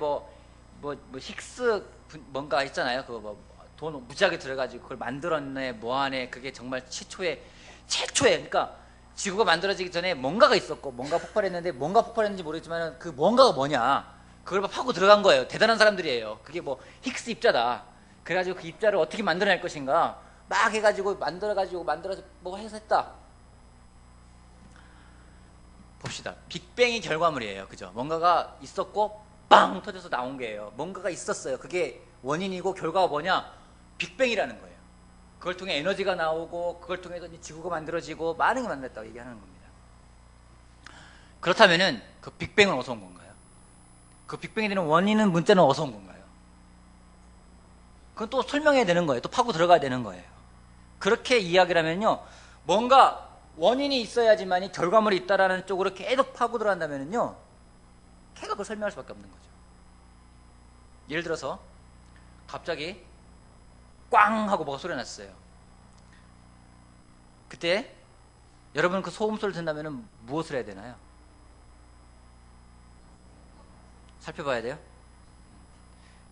힉스 뭔가 있잖아요. 그거 돈 무지하게 들어가지고 그걸 만들었네, 뭐하네. 그게 정말 최초에, 그러니까 지구가 만들어지기 전에 뭔가가 있었고, 뭔가 폭발했는데, 뭔가 폭발했는지 모르겠지만 그 뭔가가 뭐냐. 그걸 파고 들어간 거예요. 대단한 사람들이에요. 그게 힉스 입자다. 그래가지고 그 입자를 어떻게 만들어낼 것인가. 막 해가지고 만들어서 뭐 해서 했다. 봅시다. 빅뱅이 결과물이에요. 그죠? 뭔가가 있었고, 빵! 터져서 나온 거예요. 뭔가가 있었어요. 그게 원인이고 결과가 뭐냐? 빅뱅이라는 거예요. 그걸 통해 에너지가 나오고, 그걸 통해서 지구가 만들어지고, 많은 게 만들었다고 얘기하는 겁니다. 그렇다면은, 그 빅뱅은 어디서 온 건가요? 그 빅뱅이 되는 원인은, 문자는 어디서 온 건가요? 그건 또 설명해야 되는 거예요. 또 파고 들어가야 되는 거예요. 그렇게 이야기를 하면요, 뭔가 원인이 있어야지만이 결과물이 있다라는 쪽으로 계속 파고 들어간다면요, 걔가 그걸 설명할 수밖에 없는 거죠. 예를 들어서 갑자기 꽝 하고 뭐가 소리 났어요. 그때 여러분 그 소음 소리를 듣는다면 무엇을 해야 되나요? 살펴봐야 돼요.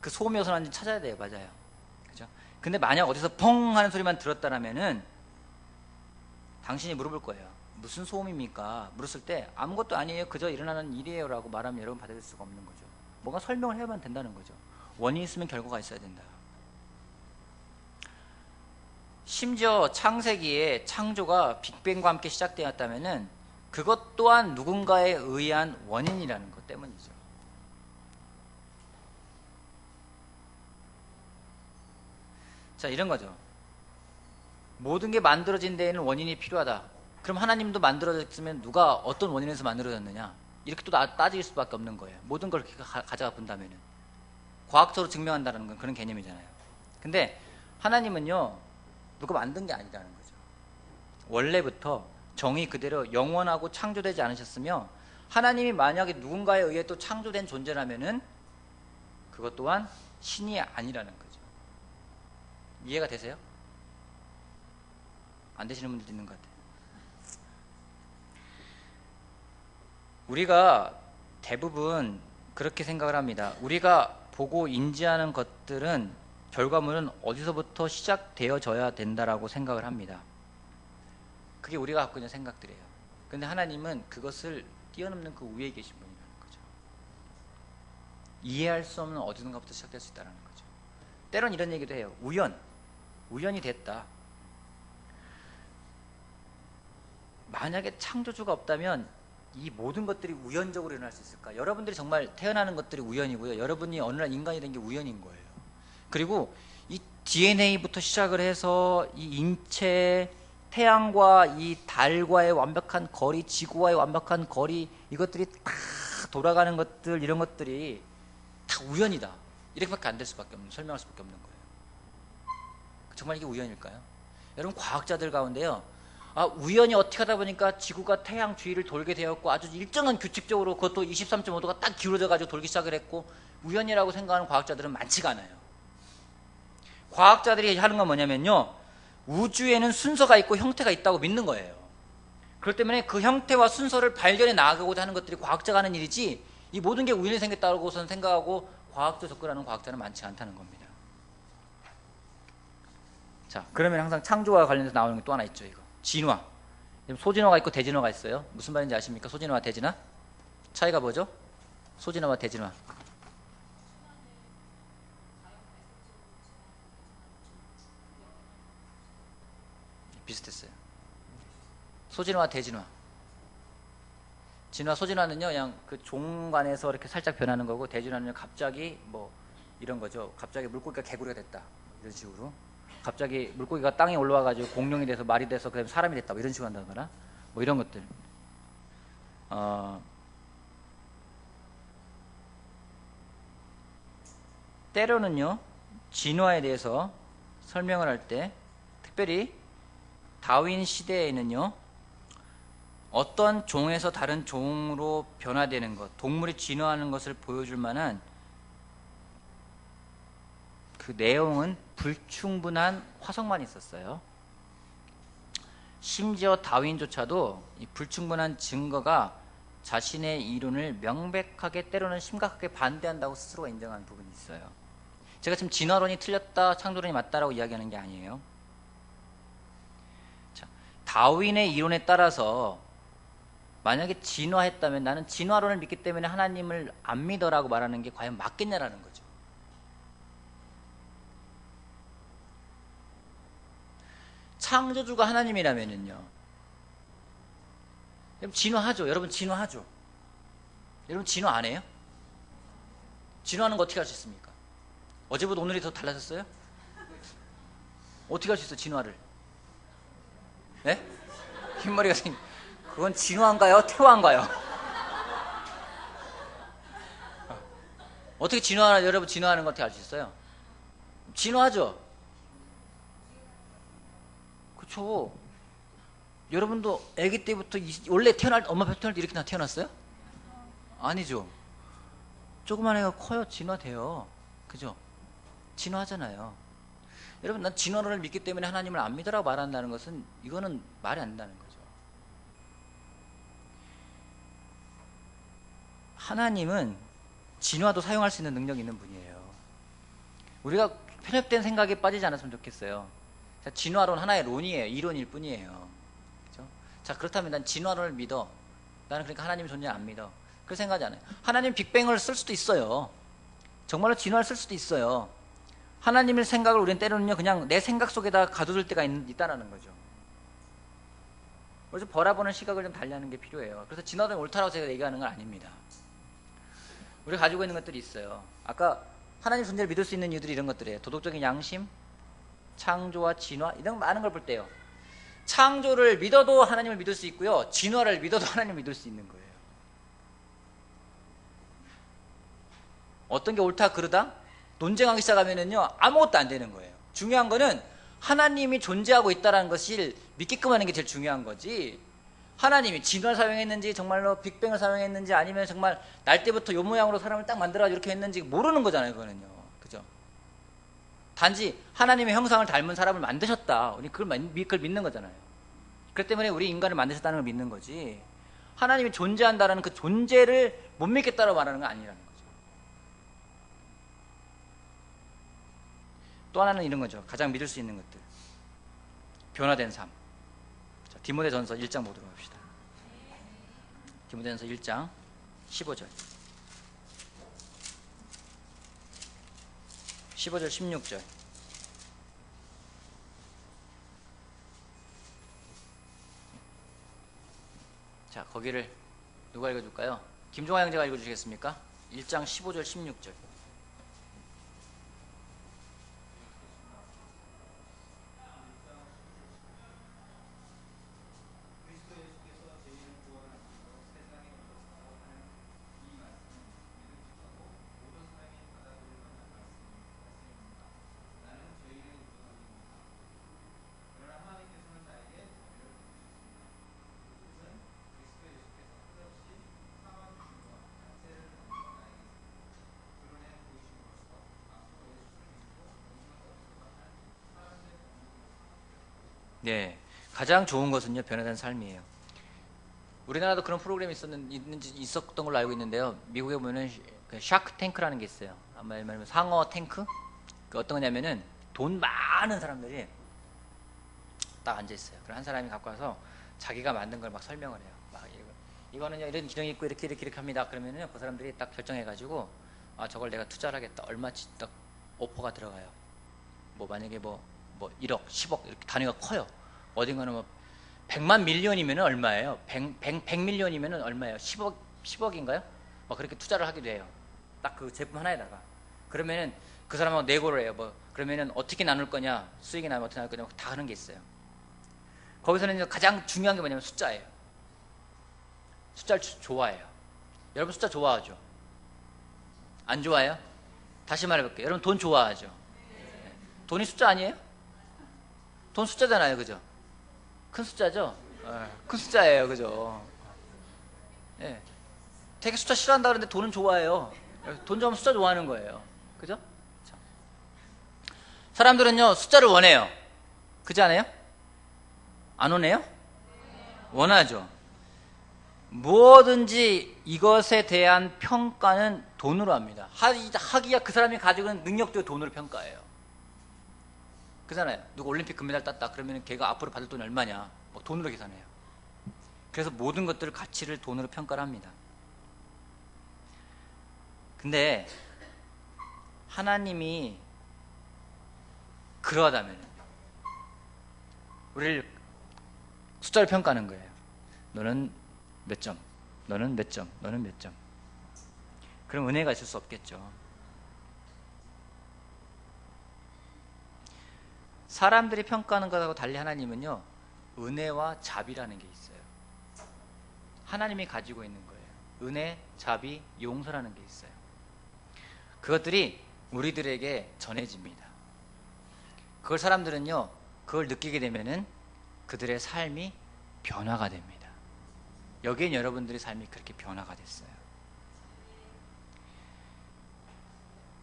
그 소음이 어디서 나는지 찾아야 돼요. 맞아요. 그죠? 근데 만약 어디서 펑 하는 소리만 들었다라면은 당신이 물어볼 거예요. 무슨 소음입니까? 물었을 때 아무것도 아니에요. 그저 일어나는 일이에요 라고 말하면 여러분 받아들일 수가 없는 거죠. 뭔가 설명을 해야만 된다는 거죠. 원인이 있으면 결과가 있어야 된다. 심지어 창세기에 창조가 빅뱅과 함께 시작되었다면은 그것 또한 누군가에 의한 원인이라는 것 때문이죠. 자, 이런 거죠. 모든 게 만들어진 데에는 원인이 필요하다. 그럼 하나님도 만들어졌으면 누가 어떤 원인에서 만들어졌느냐? 이렇게 또 따질 수밖에 없는 거예요. 모든 걸 이렇게 가져가 본다면은. 과학적으로 증명한다는 건 그런 개념이잖아요. 근데 하나님은요, 누가 만든 게 아니라는 거죠. 원래부터 정의 그대로 영원하고 창조되지 않으셨으며, 하나님이 만약에 누군가에 의해 또 창조된 존재라면은 그것 또한 신이 아니라는 거죠. 이해가 되세요? 안 되시는 분들도 있는 것 같아요. 우리가 대부분 그렇게 생각을 합니다. 우리가 보고 인지하는 것들은 결과물은 어디서부터 시작되어져야 된다라고 생각을 합니다. 그게 우리가 갖고 있는 생각들이에요. 근데 하나님은 그것을 뛰어넘는 그 위에 계신 분이라는 거죠. 이해할 수 없는 어디선가부터 시작될 수 있다는 거죠. 때론 이런 얘기도 해요. 우연이 됐다. 만약에 창조주가 없다면 이 모든 것들이 우연적으로 일어날 수 있을까? 여러분들이 정말 태어나는 것들이 우연이고요. 여러분이 어느 날 인간이 된 게 우연인 거예요. 그리고 이 DNA부터 시작을 해서 이 인체, 태양과 이 달과의 완벽한 거리, 지구와의 완벽한 거리, 이것들이 다 돌아가는 것들, 이런 것들이 다 우연이다. 이렇게밖에 안 될 수밖에 없는, 설명할 수밖에 없는 거예요. 정말 이게 우연일까요? 여러분, 과학자들 가운데요, 우연히 어떻게 하다 보니까 지구가 태양 주위를 돌게 되었고 아주 일정한 규칙적으로 그것도 23.5도가 딱 기울어져 가지고 돌기 시작을 했고, 우연이라고 생각하는 과학자들은 많지가 않아요. 과학자들이 하는 건 뭐냐면요, 우주에는 순서가 있고 형태가 있다고 믿는 거예요. 그렇기 때문에 그 형태와 순서를 발견해 나가고자 하는 것들이 과학자가 하는 일이지, 이 모든 게 우연히 생겼다고선 생각하고 과학적 접근하는 과학자는 많지 않다는 겁니다. 자, 그러면 항상 창조와 관련해서 나오는 게 또 하나 있죠. 이거 진화. 소진화가 있고 대진화가 있어요. 무슨 말인지 아십니까? 소진화와 대진화? 차이가 뭐죠? 소진화와 대진화. 비슷했어요. 소진화, 대진화. 진화, 소진화는요, 그냥 그 종간에서 이렇게 살짝 변하는 거고, 대진화는 갑자기 뭐 이런 거죠. 갑자기 물고기가 개구리가 됐다. 이런 식으로. 갑자기 물고기가 땅에 올라와가지고 공룡이 돼서 말이 돼서 그다음에 사람이 됐다. 뭐 이런 식으로 한다거나, 뭐 이런 것들. 때로는요, 진화에 대해서 설명을 할 때, 특별히 다윈 시대에는요, 어떤 종에서 다른 종으로 변화되는 것, 동물이 진화하는 것을 보여줄 만한 그 내용은 불충분한 화석만 있었어요. 심지어 다윈조차도 이 불충분한 증거가 자신의 이론을 명백하게, 때로는 심각하게 반대한다고 스스로가 인정한 부분이 있어요. 제가 지금 진화론이 틀렸다, 창조론이 맞다라고 이야기하는 게 아니에요. 자, 다윈의 이론에 따라서 만약에 진화했다면, 나는 진화론을 믿기 때문에 하나님을 안 믿어라고 말하는 게 과연 맞겠냐라는 거죠. 창조주가 하나님이라면은요, 진화하죠. 여러분, 진화하죠. 여러분, 진화 안 해요? 진화하는 거 어떻게 할 수 있습니까? 어제보다 오늘이 더 달라졌어요? 어떻게 할 수 있어, 진화를? 네? 흰머리가 생긴, 그건 진화인가요? 퇴화인가요? 어떻게 여러분 진화하는 거 어떻게 알 수 있어요? 진화하죠? 그쵸. 여러분도 아기 때부터 원래 엄마 배 태어날 때 이렇게 태어났어요? 아니죠. 조그만 애가 커요. 진화돼요. 그죠? 진화하잖아요. 여러분, 난 진화론을 믿기 때문에 하나님을 안 믿으라고 말한다는 것은 이거는 말이 안 된다는 거죠. 하나님은 진화도 사용할 수 있는 능력이 있는 분이에요. 우리가 편협된 생각에 빠지지 않았으면 좋겠어요. 자, 진화론 하나의 론이에요. 이론일 뿐이에요. 그죠? 자, 그렇다면 난 진화론을 믿어. 나는 그러니까 하나님 존재 안 믿어. 그렇게 생각하지 않아요. 하나님 빅뱅을 쓸 수도 있어요. 정말로 진화를 쓸 수도 있어요. 하나님의 생각을 우리는 때로는요, 그냥 내 생각 속에다 가둬둘 때가 있다라는 거죠. 그래서 바라보는 시각을 좀 달리하는 게 필요해요. 그래서 진화론이 옳다라고 제가 얘기하는 건 아닙니다. 우리가 가지고 있는 것들이 있어요. 아까 하나님 존재를 믿을 수 있는 이유들이 이런 것들이에요. 도덕적인 양심, 창조와 진화, 이런 많은 걸 볼 때요. 창조를 믿어도 하나님을 믿을 수 있고요. 진화를 믿어도 하나님을 믿을 수 있는 거예요. 어떤 게 옳다 그르다? 논쟁하기 시작하면은요, 아무것도 안 되는 거예요. 중요한 거는 하나님이 존재하고 있다는 것을 믿게끔 하는 게 제일 중요한 거지. 하나님이 진화를 사용했는지, 정말로 빅뱅을 사용했는지, 아니면 정말 날 때부터 요 모양으로 사람을 딱 만들어가지고 이렇게 했는지 모르는 거잖아요, 그거는요. 그죠? 단지 하나님의 형상을 닮은 사람을 만드셨다. 우리 그걸 믿는 거잖아요. 그렇기 때문에 우리 인간을 만드셨다는 걸 믿는 거지. 하나님이 존재한다는 그 존재를 못 믿겠다고 말하는 건 아니라는 거죠. 또 하나는 이런 거죠. 가장 믿을 수 있는 것들. 변화된 삶. 자, 디모데전서 1장 보도록 합시다. 디모데전서 1장 15절 15절 16절. 자, 거기를 누가 읽어줄까요? 김종화 형제가 읽어주시겠습니까? 1장 15절 16절. 네, 가장 좋은 것은요, 변화된 삶이에요. 우리나라도 그런 프로그램이 있었던 걸로 알고 있는데요. 미국에 보면은 그 샤크 탱크라는 게 있어요. 아마 말하면 상어 탱크? 그 어떤 거냐면은 돈 많은 사람들이 딱 앉아 있어요. 그럼 한 사람이 갖고 와서 자기가 만든 걸 막 설명을 해요. 막 이거는요 이런 기능이 있고 이렇게 합니다. 그러면은 그 사람들이 딱 결정해가지고 아 저걸 내가 투자를 하겠다. 얼마치 딱 오퍼가 들어가요. 뭐 만약에 뭐 1억, 10억 이렇게 단위가 커요. 어딘가는 뭐 100만 밀리언이면 얼마예요? 100 밀리언이면 얼마예요? 10억인가요? 막 그렇게 투자를 하기도 해요. 딱 그 제품 하나에다가. 그러면은 그 사람하고 내고를 해요. 뭐 그러면은 어떻게 나눌 거냐, 수익이 나면 어떻게 나눌 거냐, 다 하는 게 있어요. 거기서는 가장 중요한 게 뭐냐면 숫자예요. 숫자를 좋아해요. 여러분 숫자 좋아하죠? 안 좋아해요? 다시 말해볼게요. 여러분 돈 좋아하죠? 돈이 숫자 아니에요? 돈 숫자잖아요, 그죠? 큰 숫자죠? 큰 숫자예요, 그죠? 예. 되게 숫자 싫어한다 그러는데 돈은 좋아해요. 돈 좋아하면 숫자 좋아하는 거예요. 그죠? 자. 사람들은요, 숫자를 원해요. 그지 않아요? 안 원해요? 원하죠. 무엇든지 이것에 대한 평가는 돈으로 합니다. 하기야 그 사람이 가지고 있는 능력도 돈으로 평가해요. 그잖아요. 누가 올림픽 금메달 땄다 그러면 걔가 앞으로 받을 돈이 얼마냐, 뭐 돈으로 계산해요. 그래서 모든 것들 가치를 돈으로 평가를 합니다. 근데 하나님이 그러하다면 우리를 숫자를 평가하는 거예요. 너는 몇 점, 너는 몇 점, 너는 몇 점. 그럼 은혜가 있을 수 없겠죠. 사람들이 평가하는 것하고 달리 하나님은요, 은혜와 자비라는 게 있어요. 하나님이 가지고 있는 거예요. 은혜, 자비, 용서라는 게 있어요. 그것들이 우리들에게 전해집니다. 그걸 사람들은요, 그걸 느끼게 되면은 그들의 삶이 변화가 됩니다. 여기엔 여러분들의 삶이 그렇게 변화가 됐어요.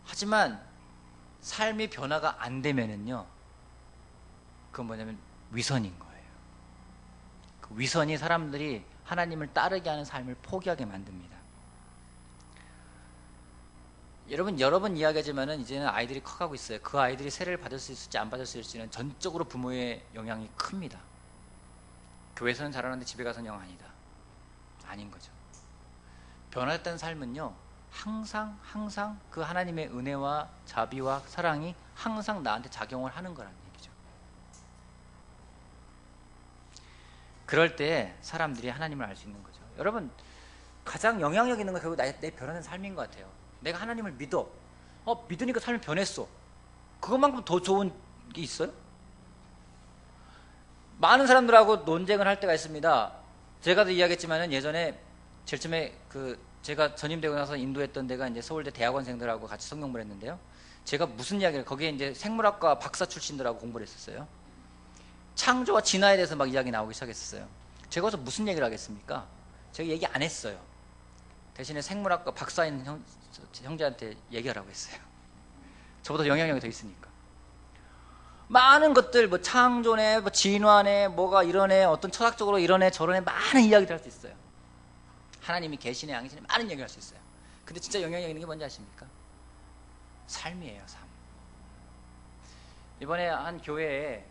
하지만 삶이 변화가 안 되면은요, 그건 뭐냐면 위선인 거예요. 그 위선이 사람들이 하나님을 따르게 하는 삶을 포기하게 만듭니다. 여러 번 이야기하지만은 이제는 아이들이 커가고 있어요. 그 아이들이 세례를 받을 수 있을지 안 받을 수 있을지는 전적으로 부모의 영향이 큽니다. 교회에서는 잘하는데 집에 가서는 영 아니다. 아닌 거죠. 변화됐다는 삶은요, 항상 그 하나님의 은혜와 자비와 사랑이 항상 나한테 작용을 하는 거라는 얘기죠. 그럴 때 사람들이 하나님을 알 수 있는 거죠. 여러분, 가장 영향력 있는 건 결국 내 변화된 삶인 것 같아요. 내가 하나님을 믿어. 믿으니까 삶이 변했어. 그것만큼 더 좋은 게 있어요? 많은 사람들하고 논쟁을 할 때가 있습니다. 제가도 이야기했지만은 예전에 제일 처음에 제가 전임되고 나서 인도했던 데가 이제 서울대 대학원생들하고 같이 성경부를 했는데요. 제가 무슨 이야기를, 거기에 이제 생물학과 박사 출신들하고 공부를 했었어요. 창조와 진화에 대해서 막 이야기 나오기 시작했었어요. 제가 거기서 무슨 얘기를 하겠습니까? 제가 얘기 안 했어요. 대신에 생물학과 박사인 형제한테 얘기하라고 했어요. 저보다 영향력이 더 있으니까. 많은 것들, 뭐 창조네, 뭐 진화네, 뭐가 이러네, 어떤 철학적으로 이러네, 저러네, 많은 이야기를 할 수 있어요. 하나님이 계시네, 안 계시네, 많은 이야기를 할 수 있어요. 근데 진짜 영향력 있는 게 뭔지 아십니까? 삶이에요, 삶. 이번에 한 교회에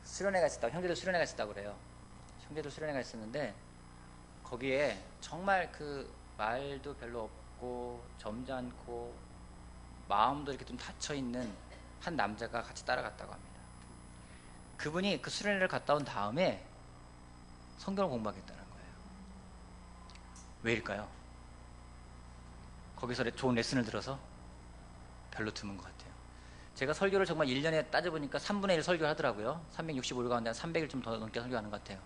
수련회가 있었다고, 형제들 수련회가 있었다고 그래요. 형제들 수련회가 있었는데, 거기에 정말 말도 별로 없고, 점잖고, 마음도 이렇게 좀 닫혀있는 한 남자가 같이 따라갔다고 합니다. 그분이 그 수련회를 갔다 온 다음에 성경을 공부하겠다는 거예요. 왜일까요? 거기서 좋은 레슨을 들어서? 별로 드문 것 같아요. 제가 설교를 정말 1년에 따져보니까 3분의 1 설교를 하더라고요. 365일 가운데 한 300일 좀 더 넘게 설교하는 것 같아요.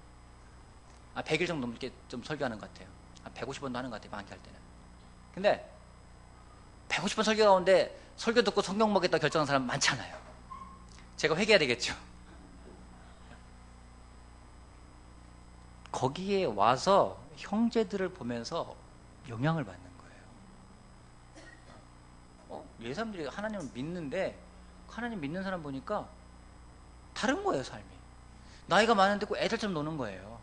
100일 정도 넘게 좀 설교하는 것 같아요. 150번도 하는 것 같아요, 많게 할 때는. 근데 150번 설교 가운데 설교 듣고 성경 먹겠다 결정한 사람 많잖아요. 제가 회개해야 되겠죠. 거기에 와서 형제들을 보면서 영향을 받는 거예요. 이 사람들이 하나님을 믿는데 하나님 믿는 사람 보니까 다른 거예요, 삶이. 나이가 많은데 꼭 애들처럼 노는 거예요.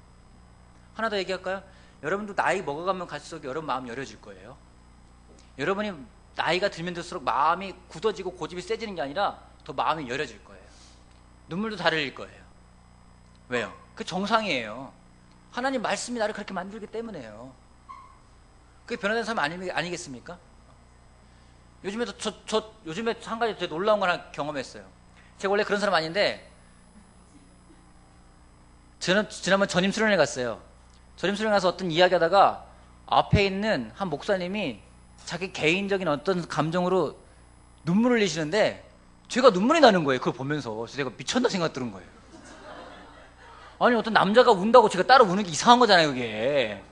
하나 더 얘기할까요? 여러분도 나이 먹어가면 갈수록 여러분 마음 열어질 거예요. 여러분이 나이가 들면 들수록 마음이 굳어지고 고집이 세지는 게 아니라 더 마음이 열어질 거예요. 눈물도 잘 흘릴 거예요. 왜요? 그게 정상이에요. 하나님 말씀이 나를 그렇게 만들기 때문에요. 그게 변화된 삶 아니겠습니까? 요즘에 한 가지 되게 놀라운 걸 하나 경험했어요. 제가 원래 그런 사람 아닌데, 저는 지난번 전임 수련회 갔어요. 전임 수련회 가서 어떤 이야기 하다가 앞에 있는 한 목사님이 자기 개인적인 어떤 감정으로 눈물을 흘리시는데 제가 눈물이 나는 거예요. 그걸 보면서. 제가 미쳤나 생각 들은 거예요. 아니, 어떤 남자가 운다고 제가 따로 우는 게 이상한 거잖아요, 그게.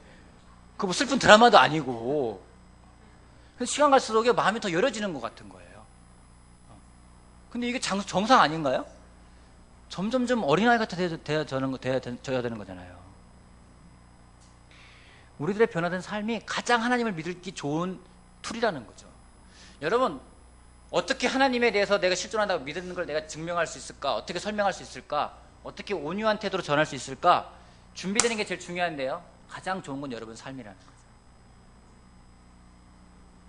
그 뭐 슬픈 드라마도 아니고. 시간 갈수록 마음이 더 열어지는 것 같은 거예요. 근데 이게 정상 아닌가요? 점점점 어린아이 같아 되어야 되는 거잖아요. 우리들의 변화된 삶이 가장 하나님을 믿기 좋은 툴이라는 거죠. 여러분, 어떻게 하나님에 대해서 내가 실존한다고 믿는 걸 내가 증명할 수 있을까? 어떻게 설명할 수 있을까? 어떻게 온유한 태도로 전할 수 있을까? 준비되는 게 제일 중요한데요. 가장 좋은 건 여러분 삶이라는 거죠.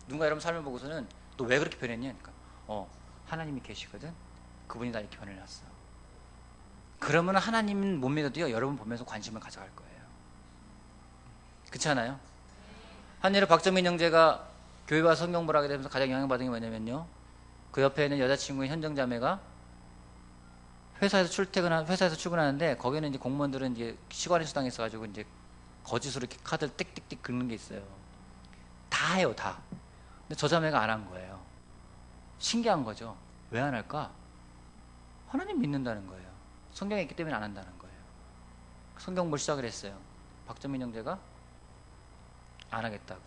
누군가 여러분 삶을 보고서는 너 왜 그렇게 변했냐? 그러니까 하나님이 계시거든. 그분이 나 이렇게 변해놨어. 그러면 하나님은 못 믿어도요, 여러분 보면서 관심을 가져갈 거예요. 그렇지 않아요? 한 예로 박정민 형제가 교회 와 성경부를 하게 되면서 가장 영향받은 게 뭐냐면요, 그 옆에 있는 여자친구인 현정자매가 회사에서 출근하는데, 거기는 이제 공무원들은 이제 시간의 수당이 있어가지고 이제 거짓으로 이렇게 카드를 띡띡띡 긁는 게 있어요. 다 해요, 다. 근데 저 자매가 안 한 거예요. 신기한 거죠. 왜 안 할까? 하나님 믿는다는 거예요. 성경에 있기 때문에 안 한다는 거예요. 성경을 시작을 했어요. 박정민 형제가 안 하겠다고.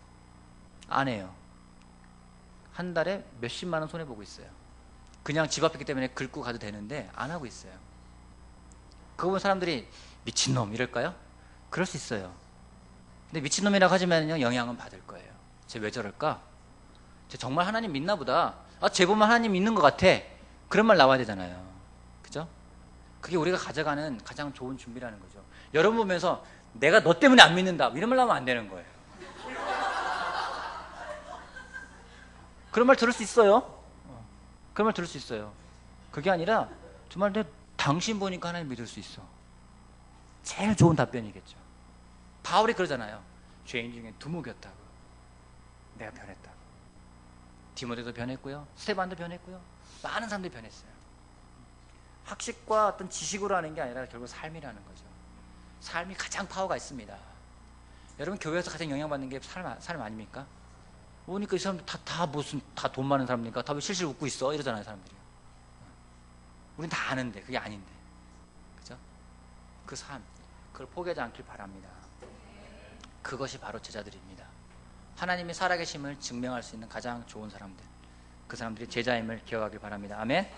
안 해요. 한 달에 몇십만 원 손해보고 있어요. 그냥 집 앞이기 때문에 긁고 가도 되는데 안 하고 있어요. 그거 보면 사람들이 미친놈 이럴까요? 그럴 수 있어요. 근데 미친놈이라고 하지만요, 영향은 받을 거예요. 쟤 왜 저럴까? 쟤 정말 하나님 믿나 보다. 아, 쟤 보면 하나님 믿는 것 같아. 그런 말 나와야 되잖아요. 그죠? 그게 우리가 가져가는 가장 좋은 준비라는 거죠. 여러분 보면서 내가 너 때문에 안 믿는다, 이런 말 나오면 안 되는 거예요. 그런 말 들을 수 있어요. 그런 말 들을 수 있어요. 그게 아니라 정말 내 당신 보니까 하나님 믿을 수 있어. 제일 좋은 답변이겠죠. 바울이 그러잖아요. 죄인 중에 두목이었다고. 내가 변했다고. 디모데도 변했고요. 스테반도 변했고요. 많은 사람들이 변했어요. 학식과 어떤 지식으로 하는 게 아니라 결국 삶이라는 거죠. 삶이 가장 파워가 있습니다. 여러분 교회에서 가장 영향받는 게 삶 아닙니까? 보니까 이 사람들 다 무슨 다 돈 많은 사람이니까 다 왜 실실 웃고 있어? 이러잖아요, 사람들이. 우린 다 아는데 그게 아닌데, 그죠? 그 삶, 그걸 포기하지 않길 바랍니다. 그것이 바로 제자들입니다. 하나님의 살아계심을 증명할 수 있는 가장 좋은 사람들, 그 사람들이 제자임을 기억하길 바랍니다. 아멘.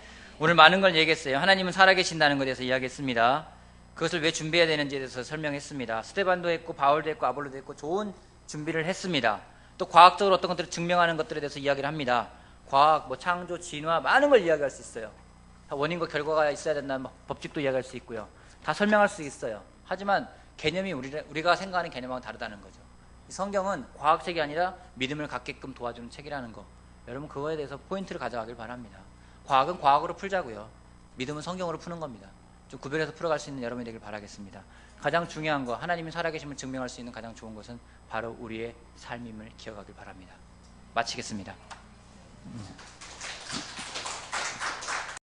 오늘 많은 걸 얘기했어요. 하나님은 살아계신다는 것에 대해서 이야기했습니다. 그것을 왜 준비해야 되는지에 대해서 설명했습니다. 스데반도 했고 바울도 했고 아볼로도 했고 좋은 준비를 했습니다. 또 과학적으로 어떤 것들을 증명하는 것들에 대해서 이야기를 합니다. 과학, 뭐 창조, 진화, 많은 걸 이야기할 수 있어요. 다 원인과 결과가 있어야 된다는 법칙도 이야기할 수 있고요. 다 설명할 수 있어요. 하지만 개념이 우리가 생각하는 개념하고 다르다는 거죠. 이 성경은 과학책이 아니라 믿음을 갖게끔 도와주는 책이라는 거, 여러분 그거에 대해서 포인트를 가져가길 바랍니다. 과학은 과학으로 풀자고요. 믿음은 성경으로 푸는 겁니다. 좀 구별해서 풀어갈 수 있는 여러분이 되길 바라겠습니다. 가장 중요한 거, 하나님이 살아계심을 증명할 수 있는 가장 좋은 것은 바로 우리의 삶임을 기억하길 바랍니다. 마치겠습니다.